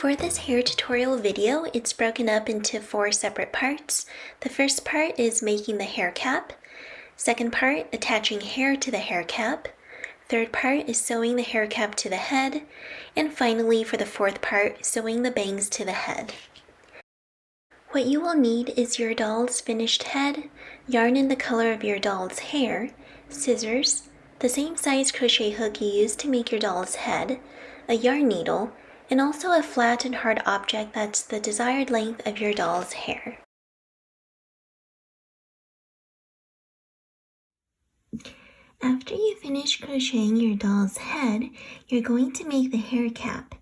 For this hair tutorial video, it's broken up into 4 separate parts. The first part is making the hair cap. Second part, attaching hair to the hair cap. Third part is sewing the hair cap to the head. And finally, for the fourth part, sewing the bangs to the head. What you will need is your doll's finished head, yarn in the color of your doll's hair, scissors, the same size crochet hook you used to make your doll's head, a yarn needle, and also a flat and hard object that's the desired length of your doll's hair. After you finish crocheting your doll's head, you're going to make the hair cap.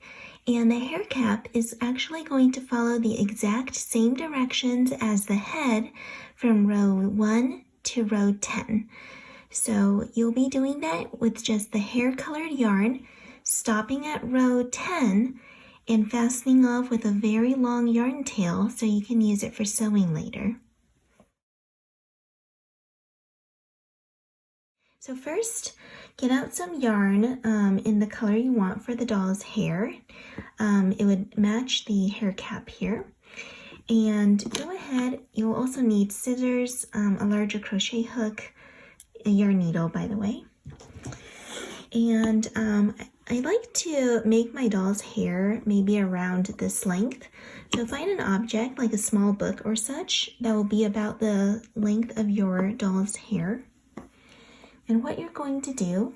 And the hair cap is actually going to follow the exact same directions as the head from row 1 to row 10. So you'll be doing that with just the hair colored yarn, stopping at row 10 and fastening off with a very long yarn tail so you can use it for sewing later. So first, get out some yarn in the color you want for the doll's hair. It would match the hair cap here. And go ahead, you'll also need scissors, a larger crochet hook, a yarn needle, by the way. And I like to make my doll's hair maybe around this length. So find an object like a small book or such that will be about the length of your doll's hair. And what you're going to do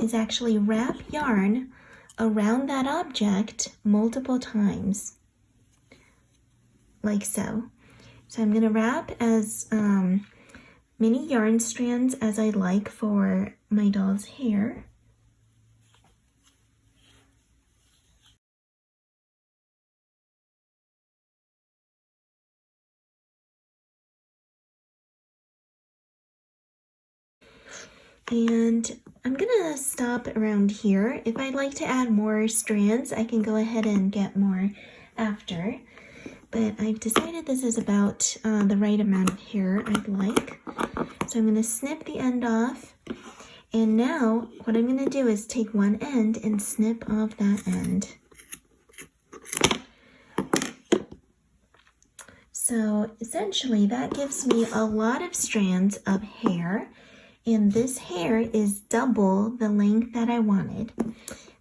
is actually wrap yarn around that object multiple times, like so. So I'm going to wrap as many yarn strands as I'd like for my doll's hair. And I'm gonna stop around here. If I'd like to add more strands, I can go ahead and get more after. But I've decided this is about the right amount of hair I'd like. So I'm gonna snip the end off. And now what I'm gonna do is take one end and snip off that end. So essentially that gives me a lot of strands of hair. And this hair is double the length that I wanted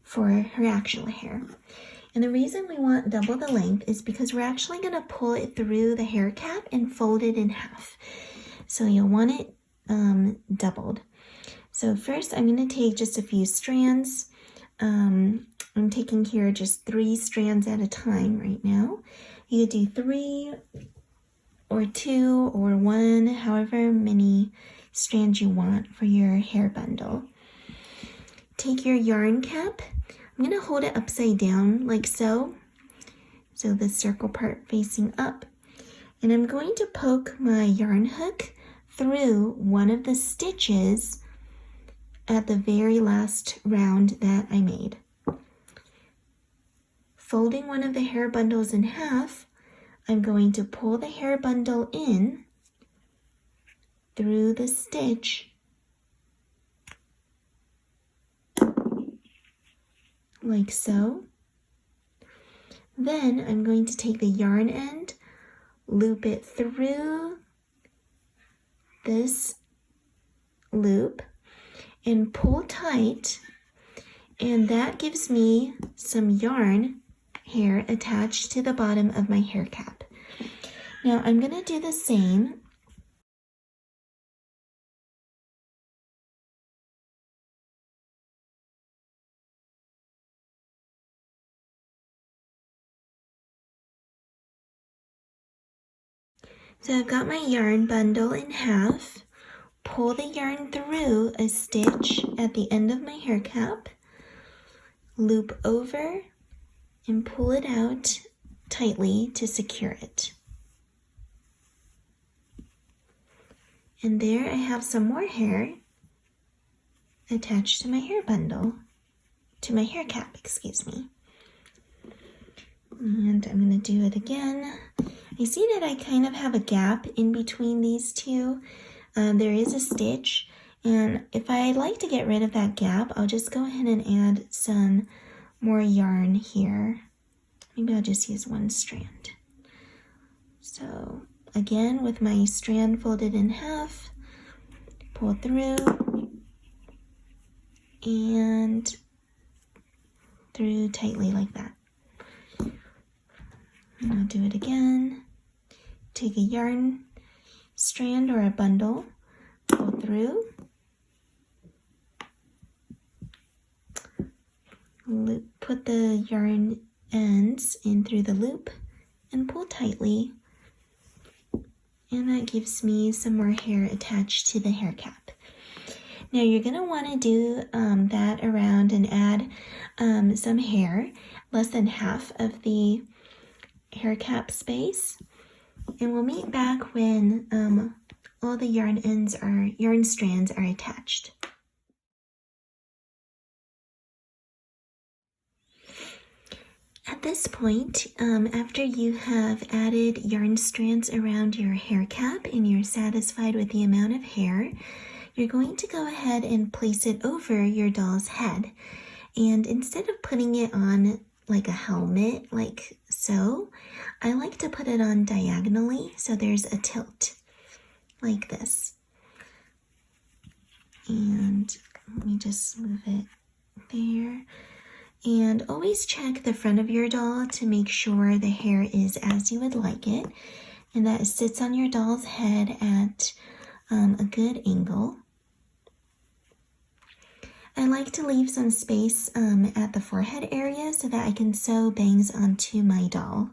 for her actual hair. And the reason we want double the length is because we're actually going to pull it through the hair cap and fold it in half. So you'll want it doubled. So first I'm going to take just a few strands. I'm taking here just 3 strands at a time right now. You could do 3 or 2 or 1, however many strands you want for your hair bundle. Take your yarn cap. I'm going to hold it upside down like so. So the circle part facing up. And I'm going to poke my yarn hook through one of the stitches at the very last round that I made. Folding one of the hair bundles in half, I'm going to pull the hair bundle in through the stitch like so. Then I'm going to take the yarn end, loop it through this loop and pull tight, and that gives me some yarn hair attached to the bottom of my hair cap. Now I'm going to do the same . So I've got my yarn bundle in half, pull the yarn through a stitch at the end of my hair cap, loop over, and pull it out tightly to secure it. And there I have some more hair attached to my hair bundle, to my hair cap, excuse me. And I'm going to do it again. I see that I kind of have a gap in between these two. There is a stitch, and if I like to get rid of that gap, I'll just go ahead and add some more yarn here Maybe I'll just use one strand. So again, with my strand folded in half, pull through and through tightly like that. And I'll do it again. Take a yarn strand or a bundle, pull through, loop, put the yarn ends in through the loop and pull tightly, and that gives me some more hair attached to the hair cap. Now you're going to want to do that around and add some hair, less than half of the hair cap space, and we'll meet back when all the yarn strands are attached. At this point, after you have added yarn strands around your hair cap and you're satisfied with the amount of hair, you're going to go ahead and place it over your doll's head. And instead of putting it on like a helmet, like so, I like to put it on diagonally so there's a tilt, like this. And let me just move it there. And always check the front of your doll to make sure the hair is as you would like it, and that it sits on your doll's head at a good angle. I like to leave some space at the forehead area so that I can sew bangs onto my doll.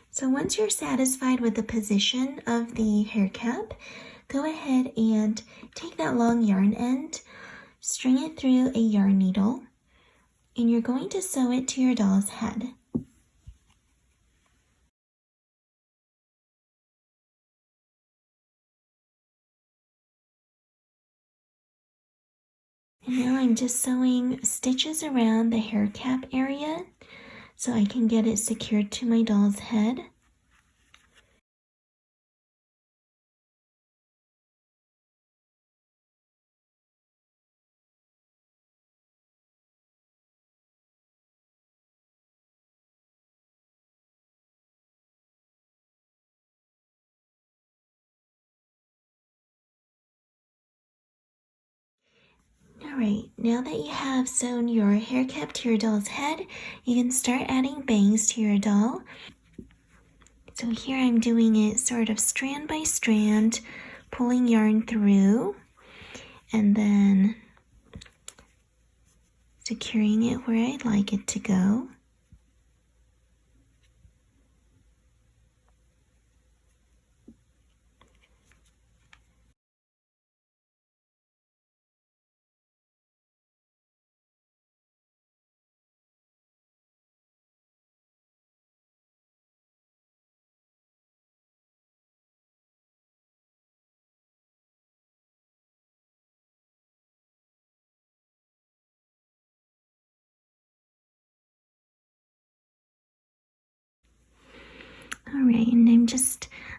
So once you're satisfied with the position of the hair cap, go ahead and take that long yarn end, string it through a yarn needle, and you're going to sew it to your doll's head. And now I'm just sewing stitches around the hair cap area so I can get it secured to my doll's head. Alright, now that you have sewn your hair cap to your doll's head, you can start adding bangs to your doll. So here I'm doing it sort of strand by strand, pulling yarn through, and then securing it where I'd like it to go. Alright, and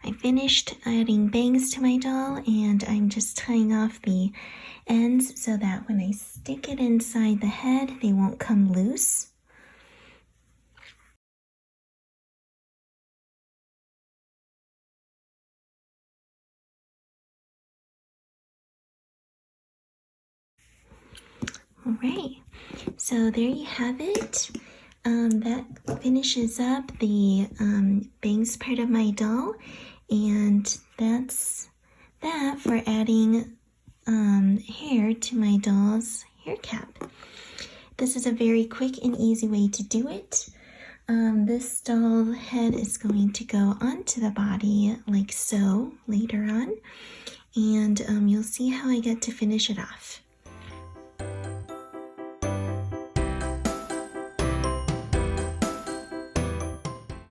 I finished adding bangs to my doll, and I'm just tying off the ends so that when I stick it inside the head, they won't come loose. Alright, so there you have it. That finishes up the bangs part of my doll, and that's that for adding hair to my doll's hair cap. This is a very quick and easy way to do it. This doll head is going to go onto the body like so later on, and you'll see how I get to finish it off.